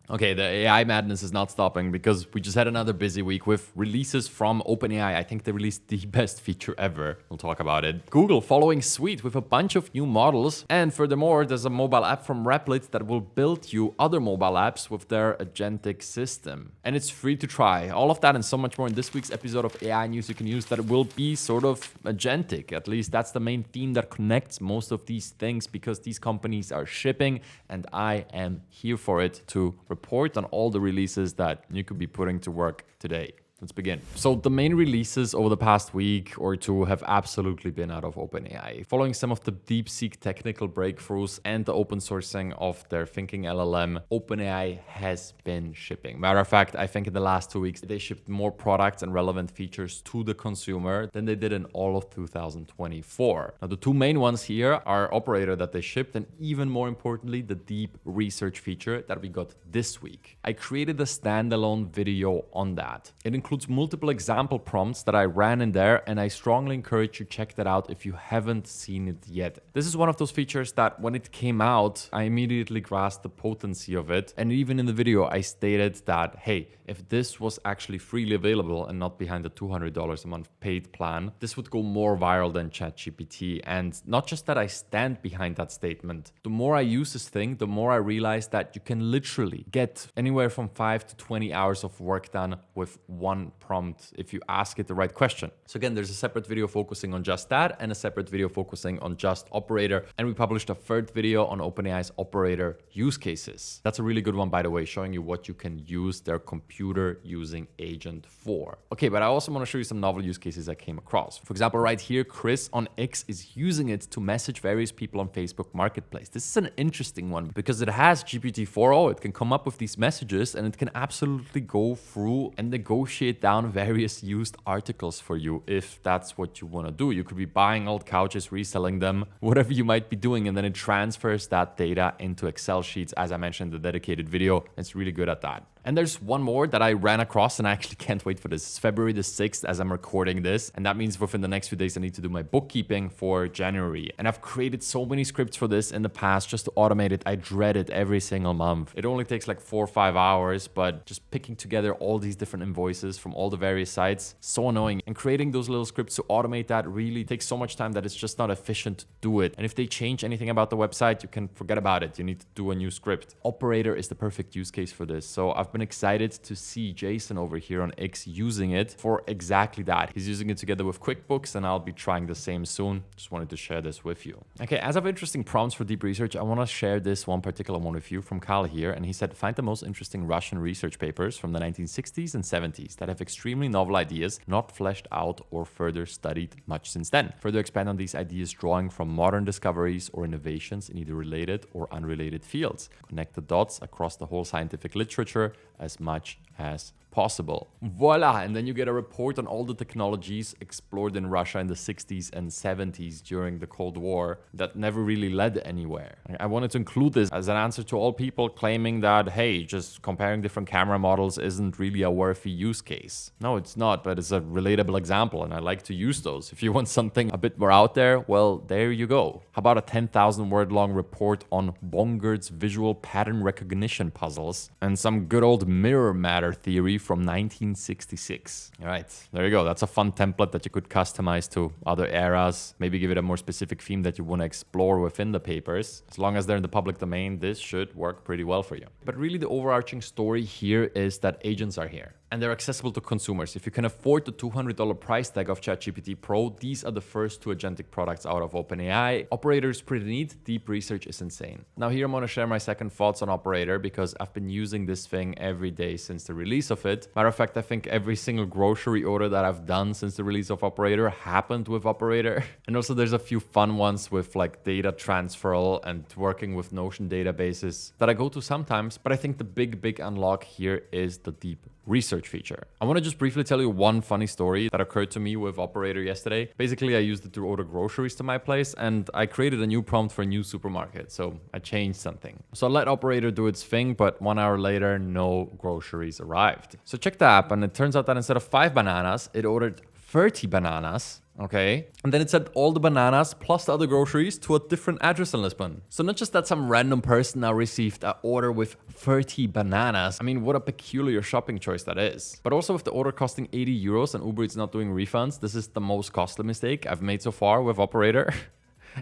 Okay, the AI madness is not stopping because we just had another busy week with releases from OpenAI. I think they released the best feature ever. We'll talk about it. Google following suit with a bunch of new models. And furthermore, there's a mobile app from Replit that will build you other mobile apps with their agentic system. And it's free to try. All of that and so much more in this week's episode of AI News You Can Use that will be sort of agentic. At least that's the main theme that connects most of these things because these companies are shipping and I am here for it to report on all the releases that you could be putting to work today. Let's begin. So the main releases over the past week or two have absolutely been out of OpenAI. Following some of the DeepSeek technical breakthroughs and the open sourcing of their thinking LLM, OpenAI has been shipping. Matter of fact, I think in the last 2 weeks, they shipped more products and relevant features to the consumer than they did in all of 2024. Now, the two main ones here are Operator that they shipped and even more importantly, the deep research feature that we got this week. I created a standalone video on that. It includes multiple example prompts that I ran in there, and I strongly encourage you to check that out if you haven't seen it yet. This is one of those features that when it came out, I immediately grasped the potency of it. And even in the video, I stated that, hey, if this was actually freely available and not behind the $200 a month paid plan, this would go more viral than ChatGPT. And not just that I stand behind that statement. The more I use this thing, the more I realize that you can literally get anywhere from 5 to 20 hours of work done with one prompt if you ask it the right question. So again, there's a separate video focusing on just that and a separate video focusing on just Operator. And we published a third video on OpenAI's Operator use cases. That's a really good one, by the way, showing you what you can use their computer using agent for. Okay, but I also want to show you some novel use cases I came across. For example, right here, Chris on X is using it to message various people on Facebook Marketplace. This is an interesting one because it has GPT-4o. It can come up with these messages and it can absolutely go through and negotiate down various used articles for you if that's what you want to do. You could be buying old couches, reselling them, whatever you might be doing, and then it transfers that data into Excel sheets, as I mentioned in the dedicated video. It's really good at that. And there's one more that I ran across and I actually can't wait for this. It's February the 6th as I'm recording this. And that means within the next few days, I need to do my bookkeeping for January. And I've created so many scripts for this in the past just to automate it. I dread it every single month. It only takes like 4 or 5 hours, but just picking together all these different invoices from all the various sites, so annoying. And creating those little scripts to automate that really takes so much time that it's just not efficient to do it. And if they change anything about the website, you can forget about it. You need to do a new script. Operator is the perfect use case for this. So I've been excited to see Jason over here on X using it for exactly that. He's using it together with QuickBooks and I'll be trying the same soon. Just wanted to share this with you. Okay, as of interesting prompts for deep research, I want to share this one particular one with you from Kyle here. And he said, find the most interesting Russian research papers from the 1960s and 70s that have extremely novel ideas, not fleshed out or further studied much since then. Further expand on these ideas drawing from modern discoveries or innovations in either related or unrelated fields. Connect the dots across the whole scientific literature as much as possible. Voila! And then you get a report on all the technologies explored in Russia in the 60s and 70s during the Cold War that never really led anywhere. I wanted to include this as an answer to all people claiming that, hey, just comparing different camera models isn't really a worthy use case. No, it's not, but it's a relatable example and I like to use those. If you want something a bit more out there, well, there you go. How about a 10,000 word long report on Bongard's visual pattern recognition puzzles and some good old mirror matter theory from 1966. All right, there you go. That's a fun template that you could customize to other eras. Maybe give it a more specific theme that you want to explore within the papers. As long as they're in the public domain, this should work pretty well for you. But really the overarching story here is that agents are here. And they're accessible to consumers. If you can afford the $200 price tag of ChatGPT Pro, these are the first two agentic products out of OpenAI. Operator is pretty neat. Deep research is insane. Now here I'm going to share my second thoughts on Operator because I've been using this thing every day since the release of it. Matter of fact, I think every single grocery order that I've done since the release of Operator happened with Operator. And also there's a few fun ones with like data transferal and working with Notion databases that I go to sometimes. But I think the big unlock here is the deep research feature. I want to just briefly tell you one funny story that occurred to me with Operator yesterday. Basically, I used it to order groceries to my place and I created a new prompt for a new supermarket. So I changed something. So I let Operator do its thing, but 1 hour later, no groceries arrived. So check the app and it turns out that instead of 5 bananas, it ordered 30 bananas. Okay. And then it said all the bananas plus the other groceries to a different address in Lisbon. So not just that some random person now received an order with 30 bananas. I mean, what a peculiar shopping choice that is. But also with the order costing 80 euros and Uber Eats not doing refunds, this is the most costly mistake I've made so far with Operator.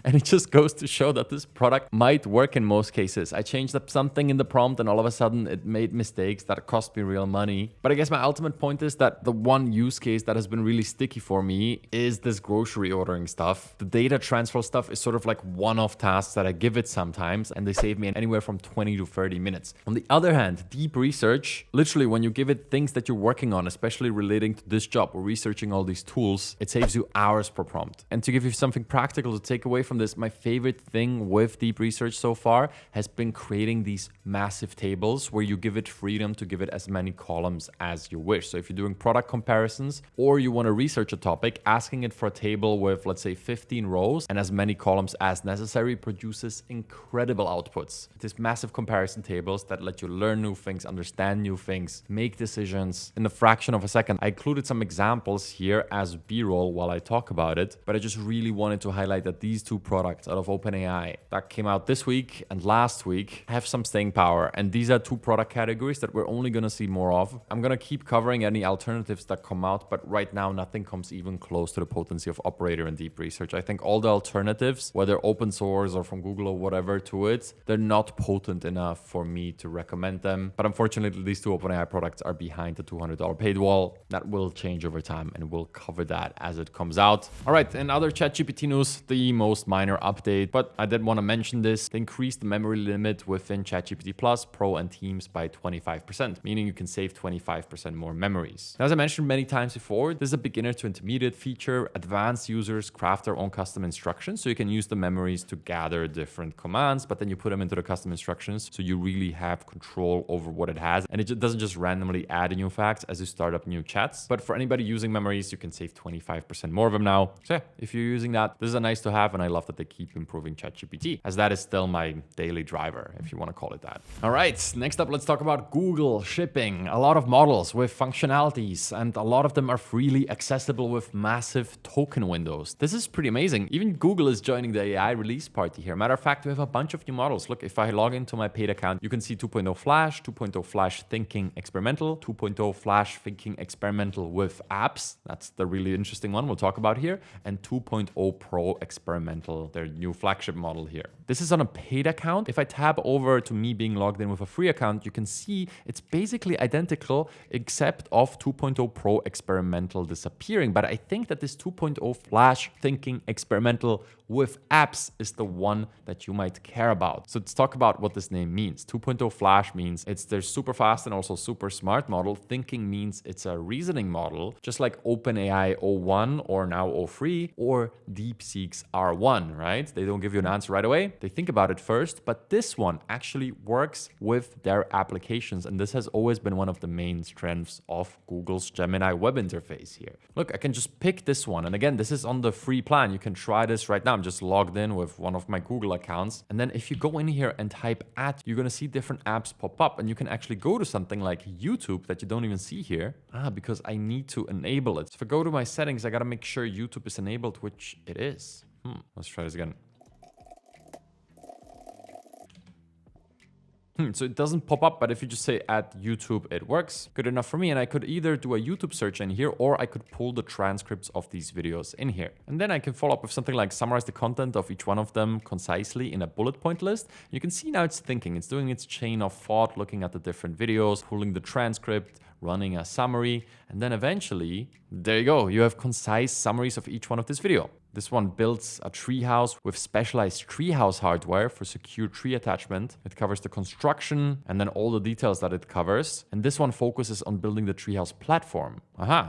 And it just goes to show that this product might work in most cases. I changed up something in the prompt and all of a sudden it made mistakes that cost me real money. But I guess my ultimate point is that the one use case that has been really sticky for me is this grocery ordering stuff. The data transfer stuff is sort of like one-off tasks that I give it sometimes, and they save me anywhere from 20 to 30 minutes. On the other hand, deep research, literally when you give it things that you're working on, especially relating to this job or researching all these tools, it saves you hours per prompt. And to give you something practical to take away from this, my favorite thing with deep research so far has been creating these massive tables where you give it freedom to give it as many columns as you wish. So if you're doing product comparisons or you want to research a topic, asking it for a table with, let's say, 15 rows and as many columns as necessary produces incredible outputs. These massive comparison tables that let you learn new things, understand new things, make decisions in a fraction of a second. I included some examples here as B-roll while I talk about it, but I just really wanted to highlight that these two products out of OpenAI that came out this week and last week have some staying power. And these are two product categories that we're only going to see more of. I'm going to keep covering any alternatives that come out, but right now nothing comes even close to the potency of Operator and deep research. I think all the alternatives, whether open source or from Google or whatever to it, they're not potent enough for me to recommend them. But unfortunately, these two OpenAI products are behind the $200 paid wall. That will change over time and we'll cover that as it comes out. All right, in other ChatGPT news, the most minor update, but I did want to mention this. They increased the memory limit within ChatGPT Plus, Pro, and Teams by 25%, meaning you can save 25% more memories. Now, as I mentioned many times before, this is a beginner to intermediate feature. Advanced users craft their own custom instructions, so you can use the memories to gather different commands, but then you put them into the custom instructions, so you really have control over what it has, and it doesn't just randomly add new facts as you start up new chats. But for anybody using memories, you can save 25% more of them now. So yeah, if you're using that, this is a nice to have, and I love that they keep improving ChatGPT, as that is still my daily driver, if you want to call it that. All right, next up, let's talk about Google shipping a lot of models with functionalities, and a lot of them are freely accessible with massive token windows. This is pretty amazing. Even Google is joining the AI release party here. Matter of fact, we have a bunch of new models. Look, if I log into my paid account, you can see 2.0 Flash, 2.0 Flash Thinking Experimental, 2.0 Flash Thinking Experimental with apps. That's the really interesting one we'll talk about here, and 2.0 Pro Experimental, their new flagship model here. This is on a paid account. If I tab over to me being logged in with a free account, you can see it's basically identical except of 2.0 Pro Experimental disappearing. But I think that this 2.0 Flash Thinking Experimental with apps is the one that you might care about. So let's talk about what this name means. 2.0 Flash means it's their super fast and also super smart model. Thinking means it's a reasoning model, just like OpenAI O1 or now O3 or DeepSeek's R1, right? They don't give you an answer right away. They think about it first, but this one actually works with their applications. And this has always been one of the main strengths of Google's Gemini web interface here. Look, I can just pick this one. And again, this is on the free plan. You can try this right now. I'm just logged in with one of my Google accounts. And then if you go in here and type at, you're going to see different apps pop up, and you can actually go to something like YouTube that you don't even see here. Because I need to enable it. So if I go to my settings, I got to make sure YouTube is enabled, which it is. Let's try this again. So it doesn't pop up, but if you just say at YouTube, it works. Good enough for me. And I could either do a YouTube search in here, or I could pull the transcripts of these videos in here. And then I can follow up with something like summarize the content of each one of them concisely in a bullet point list. You can see now it's thinking, it's doing its chain of thought, looking at the different videos, pulling the transcript, running a summary, and then eventually, there you go. You have concise summaries of each one of this video. This one builds a treehouse with specialized treehouse hardware for secure tree attachment. It covers the construction and then all the details that it covers. And this one focuses on building the treehouse platform.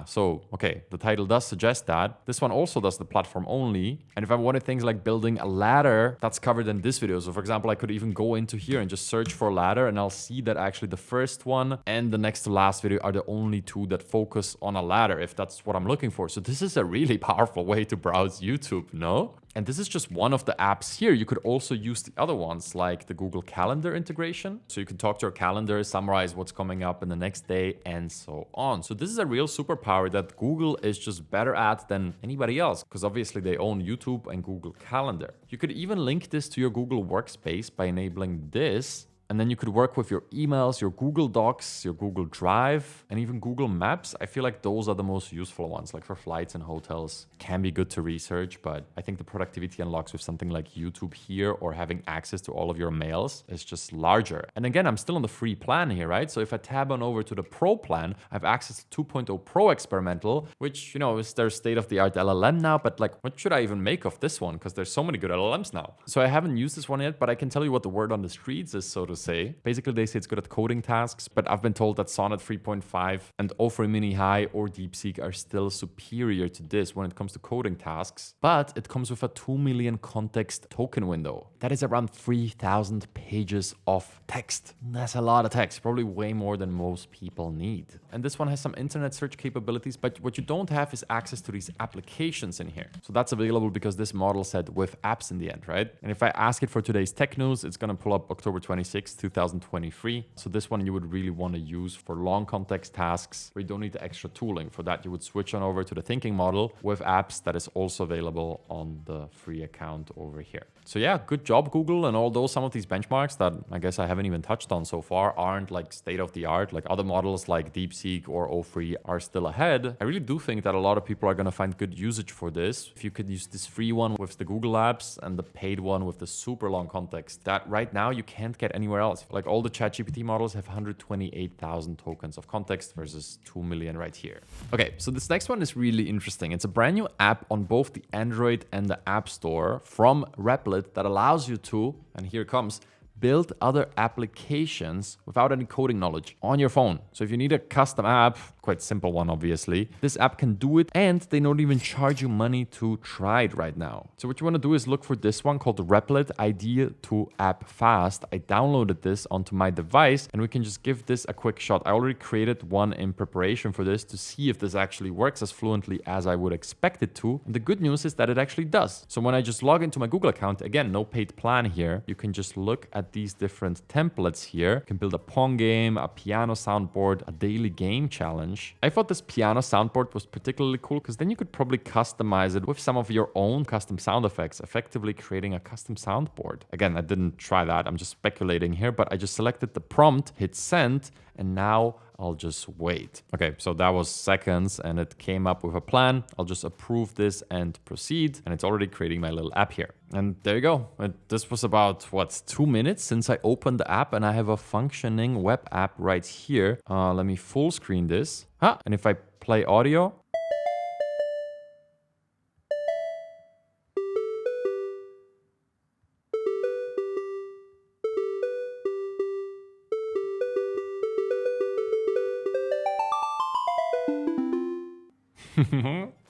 So, okay, the title does suggest that. This one also does the platform only. And if I wanted things like building a ladder, that's covered in this video. So for example, I could even go into here and just search for a ladder, and I'll see that actually the first one and the next to last video are the only two that focus on a ladder, if that's what I'm looking for. So this is a really powerful way to browse YouTube. YouTube, no? And this is just one of the apps here. You could also use the other ones like the Google Calendar integration. So you can talk to your calendar, summarize what's coming up in the next day and so on. So this is a real superpower that Google is just better at than anybody else because obviously they own YouTube and Google Calendar. You could even link this to your Google Workspace by enabling this. And then you could work with your emails, your Google Docs, your Google Drive, and even Google Maps. I feel like those are the most useful ones, like for flights and hotels. Can be good to research, but I think the productivity unlocks with something like YouTube here or having access to all of your mails is just larger. And again, I'm still on the free plan here, right? So if I tab on over to the Pro plan, I have access to 2.0 Pro Experimental, which, you know, is their state-of-the-art LLM now, but like, what should I even make of this one? Because there's so many good LLMs now. So I haven't used this one yet, but I can tell you what the word on the streets is, so to say. Basically, they say it's good at coding tasks, but I've been told that Cenat 3.5 and O3 Mini High or DeepSeek are still superior to this when it comes to coding tasks. But it comes with a 2 million context token window. That is around 3,000 pages of text. That's a lot of text, probably way more than most people need. And this one has some internet search capabilities, but what you don't have is access to these applications in here. So that's available because this model said with apps in the end, right? And if I ask it for today's tech news, it's going to pull up October 26, 2023. So this one you would really want to use for long context tasks where you don't need the extra tooling. For that, you would switch on over to the thinking model with apps that is also available on the free account over here. So yeah, good job, Google. And although some of these benchmarks that I guess I haven't even touched on so far aren't like state of the art, like other models like DeepSeek or O3 are still ahead, I really do think that a lot of people are going to find good usage for this. If you could use this free one with the Google apps and the paid one with the super long context that right now you can't get anywhere else. Like all the ChatGPT models have 128,000 tokens of context versus 2 million right here. Okay, so this next one is really interesting. It's a brand new app on both the Android and the App Store from Replit that allows you to, and here it comes, build other applications without any coding knowledge on your phone. So if you need a custom app, quite simple one obviously, this app can do it and they don't even charge you money to try it right now. So what you want to do is look for this one called Replit Idea to App Fast. I downloaded this onto my device and we can just give this a quick shot. I already created one in preparation for this to see if this actually works as fluently as I would expect it to. And the good news is that it actually does. So when I just log into my Google account, again, no paid plan here, you can just look at these different templates here. You can build a Pong game, a piano soundboard, a daily game challenge. I thought this piano soundboard was particularly cool because then you could probably customize it with some of your own custom sound effects, effectively creating a custom soundboard. Again, I didn't try that. I'm just speculating here, but I just selected the prompt, hit send, and now I'll just wait. Okay, so that was seconds and it came up with a plan. I'll just approve this and proceed. And it's already creating my little app here. And there you go. This was about, what, 2 minutes since I opened the app and I have a functioning web app right here. Let me full screen this. And if I play audio,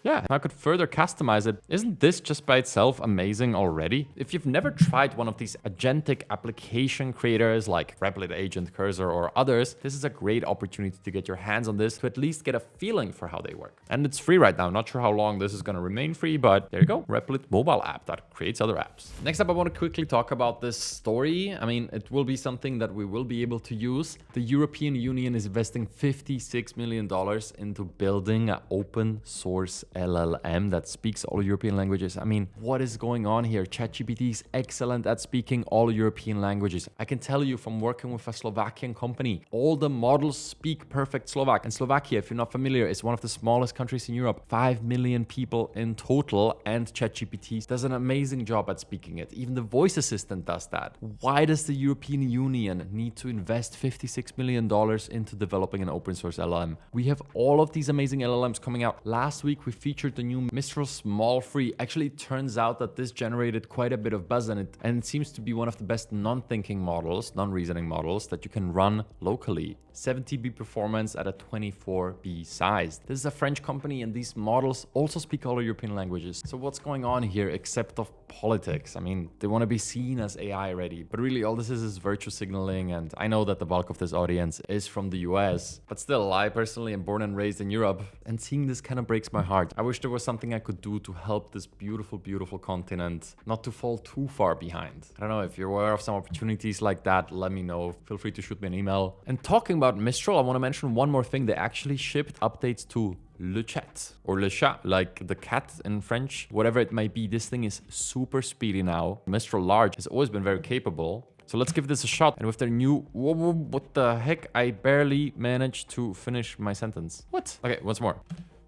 yeah, I could further customize it. Isn't this just by itself amazing already? If you've never tried one of these agentic application creators like Replit Agent, Cursor, or others, this is a great opportunity to get your hands on this to at least get a feeling for how they work. And it's free right now. Not sure how long this is going to remain free, but there you go. Replit mobile app that creates other apps. Next up, I want to quickly talk about this story. I mean, it will be something that we will be able to use. The European Union is investing $56 million into building an open source LLM that speaks all European languages. I mean, what is going on here? ChatGPT is excellent at speaking all European languages. I can tell you from working with a Slovakian company, all the models speak perfect Slovak. And Slovakia, if you're not familiar, is one of the smallest countries in Europe. 5 million people in total, and ChatGPT does an amazing job at speaking it. Even the voice assistant does that. Why does the European Union need to invest $56 million into developing an open source LLM? We have all of these amazing LLMs coming out. Last week, we featured the new Mistral Small Free. Actually, it turns out that this generated quite a bit of buzz and it seems to be one of the best non-thinking models, non-reasoning models that you can run locally. 70B performance at a 24B size. This is a French company and these models also speak all European languages. So what's going on here except of politics? I mean, they want to be seen as AI ready, but really all this is virtue signaling. And I know that the bulk of this audience is from the US, but still, I personally am born and raised in Europe, and seeing this kind of breaks my heart smart. I wish there was something I could do to help this beautiful, beautiful continent not to fall too far behind. I don't know if you're aware of some opportunities like that, let me know. Feel free to shoot me an email. And talking about Mistral, I want to mention one more thing. They actually shipped updates to Le Chat or Le Chat, like the cat in French, whatever it might be. This thing is super speedy now. Mistral Large has always been very capable. So let's give this a shot. And with their new... what the heck? I barely managed to finish my sentence. What? Okay, once more.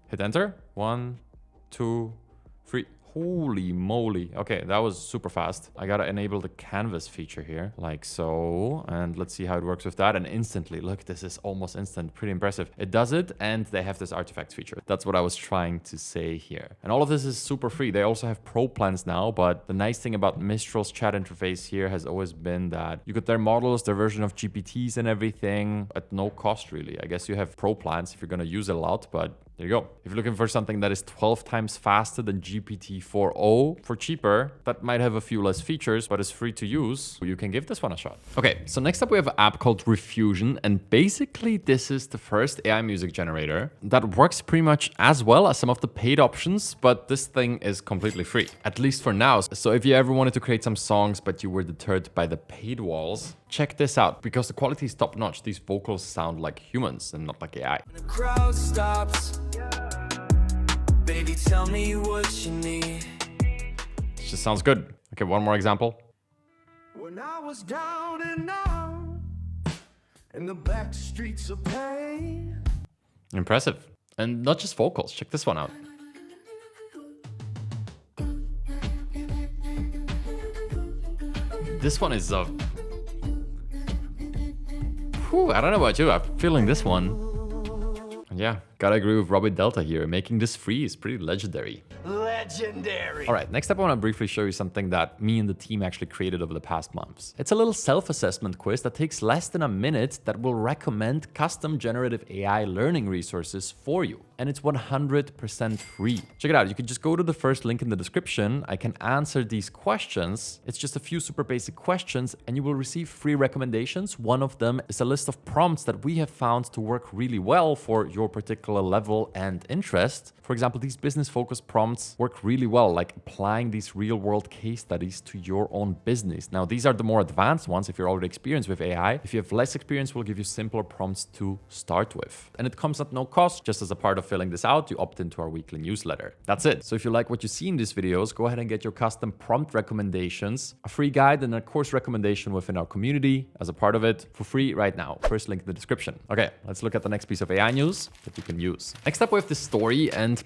Hit enter. 1, 2, 3. Holy moly. Okay, that was super fast. I gotta enable the canvas feature here, like so. And let's see how it works with that. And instantly, look, this is almost instant. Pretty impressive. It does it, and they have this artifact feature. That's what I was trying to say here. And all of this is super free. They also have pro plans now, but the nice thing about Mistral's chat interface here has always been that you get their models, their version of GPTs and everything at no cost, really. I guess you have pro plans if you're gonna use it a lot, but there you go. If you're looking for something that is 12 times faster than GPT-4o for cheaper, that might have a few less features, but is free to use, you can give this one a shot. Okay, so next up we have an app called Riffusion, and basically this is the first AI music generator that works pretty much as well as some of the paid options, but this thing is completely free, at least for now. So if you ever wanted to create some songs, but you were deterred by the paid walls, check this out, because the quality is top notch. These vocals sound like humans and not like AI. The crowd stops. Baby, tell me what you need. It just sounds good. Okay, one more example. When I was down and out in the back streets of pain. Impressive. And not just vocals. Check this one out. This one is I don't know about you. I'm feeling this one. Yeah, gotta agree with Robert Delta here. Making this free is pretty legendary. Legendary. All right, next up I want to briefly show you something that me and the team actually created over the past months. It's a little self-assessment quiz that takes less than a minute that will recommend custom generative AI learning resources for you. And it's 100% free. Check it out. You can just go to the first link in the description. I can answer these questions. It's just a few super basic questions and you will receive free recommendations. One of them is a list of prompts that we have found to work really well for your particular level and interest. For example, these business-focused prompts work really well, like applying these real-world case studies to your own business. Now, these are the more advanced ones if you're already experienced with AI. If you have less experience, we'll give you simpler prompts to start with. And it comes at no cost. Just as a part of filling this out, you opt into our weekly newsletter. That's it. So if you like what you see in these videos, go ahead and get your custom prompt recommendations, a free guide, and a course recommendation within our community as a part of it for free right now. First link in the description. Okay, let's look at the next piece of AI news that you can use. Next up, we have this story, and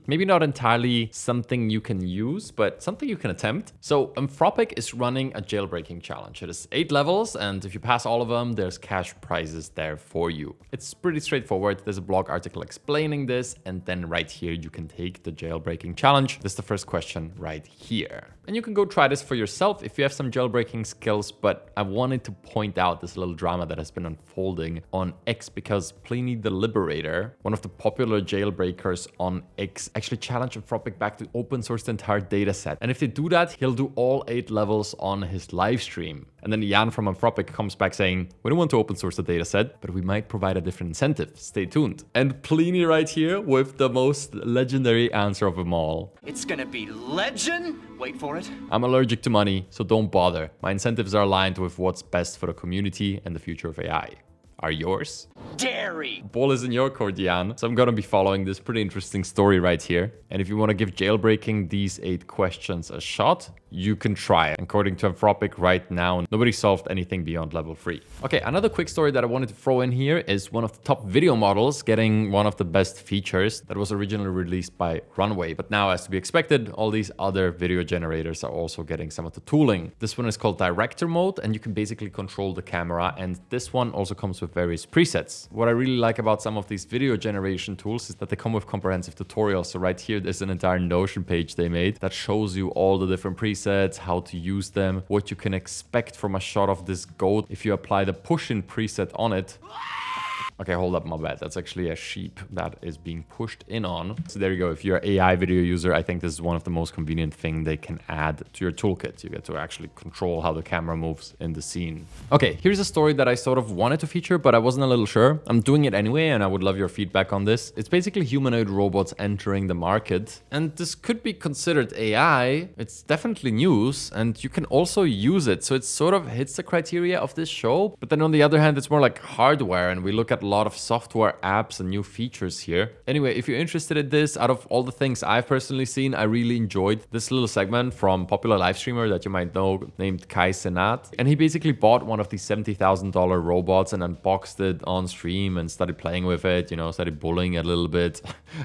maybe not entirely something you can use, but something you can attempt. So Anthropic is running a jailbreaking challenge. It is 8 levels, and if you pass all of them, there's cash prizes there for you. It's pretty straightforward. There's a blog article explaining this, and then right here, you can take the jailbreaking challenge. This is the first question right here. And you can go try this for yourself if you have some jailbreaking skills, but I wanted to point out this little drama that has been unfolding on X because Pliny the Liberator, one of the popular jailbreakers on X, actually challenged Anthropic back to open source the entire data set. And if they do that, he'll do all 8 levels on his live stream. And then Jan from Anthropic comes back saying, we don't want to open source the data set, but we might provide a different incentive. Stay tuned. And Pliny right here with the most legendary answer of them all. It's gonna be legend. Wait for it. I'm allergic to money, so don't bother. My incentives are aligned with what's best for the community and the future of AI. Are yours? Dairy. Ball is in your court, Jan. So I'm gonna be following this pretty interesting story right here. And if you want to give jailbreaking these 8 questions a shot, you can try it. According to Anthropic right now, nobody solved anything beyond level 3. Okay, another quick story that I wanted to throw in here is one of the top video models getting one of the best features that was originally released by Runway. But now, as to be expected, all these other video generators are also getting some of the tooling. This one is called Director Mode, and you can basically control the camera. And this one also comes with various presets. What I really like about some of these video generation tools is that they come with comprehensive tutorials. So right here, there's an entire Notion page they made that shows you all the different presets, how to use them, what you can expect from a shot of this goat if you apply the push-in preset on it. Okay, hold up, my bad. That's actually a sheep that is being pushed in on. So there you go. If you're an AI video user, I think this is one of the most convenient things they can add to your toolkit. You get to actually control how the camera moves in the scene. Okay, here's a story that I sort of wanted to feature, but I wasn't a little sure. I'm doing it anyway, and I would love your feedback on this. It's basically humanoid robots entering the market, and this could be considered AI. It's definitely news, and you can also use it. So it sort of hits the criteria of this show, but then on the other hand, it's more like hardware, and we look at a lot of software apps and new features here. Anyway, if you're interested in this, out of all the things I've personally seen, I really enjoyed this little segment from popular live streamer that you might know named Cenat. And he basically bought one of these $70,000 robots and unboxed it on stream and started playing with it, you know, started bullying it a little bit,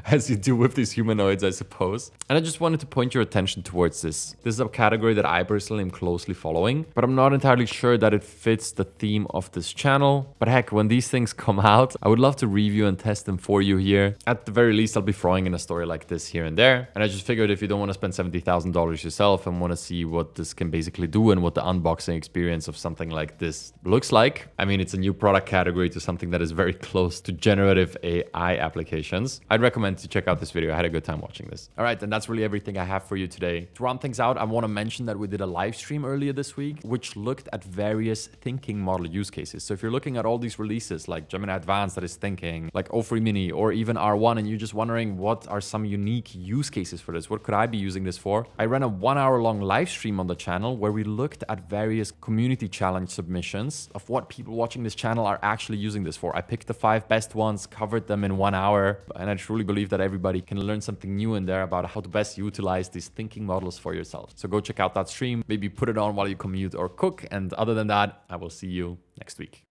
as you do with these humanoids, I suppose. And I just wanted to point your attention towards this. This is a category that I personally am closely following, but I'm not entirely sure that it fits the theme of this channel. But heck, when these things come out, I would love to review and test them for you here. At the very least, I'll be throwing in a story like this here and there. And I just figured if you don't want to spend $70,000 yourself and want to see what this can basically do and what the unboxing experience of something like this looks like, I mean, it's a new product category to something that is very close to generative AI applications. I'd recommend to check out this video. I had a good time watching this. All right, and that's really everything I have for you today. To round things out, I want to mention that we did a live stream earlier this week, which looked at various thinking model use cases. So if you're looking at all these releases like Gemini Advanced that is thinking, like O3 Mini, or even R1, and you're just wondering what are some unique use cases for this? What could I be using this for? I ran a 1 hour long live stream on the channel where we looked at various community challenge submissions of what people watching this channel are actually using this for. I picked the 5 best ones, covered them in 1 hour, and I truly believe that everybody can learn something new in there about how to best utilize these thinking models for yourself. So go check out that stream, maybe put it on while you commute or cook, and other than that, I will see you next week.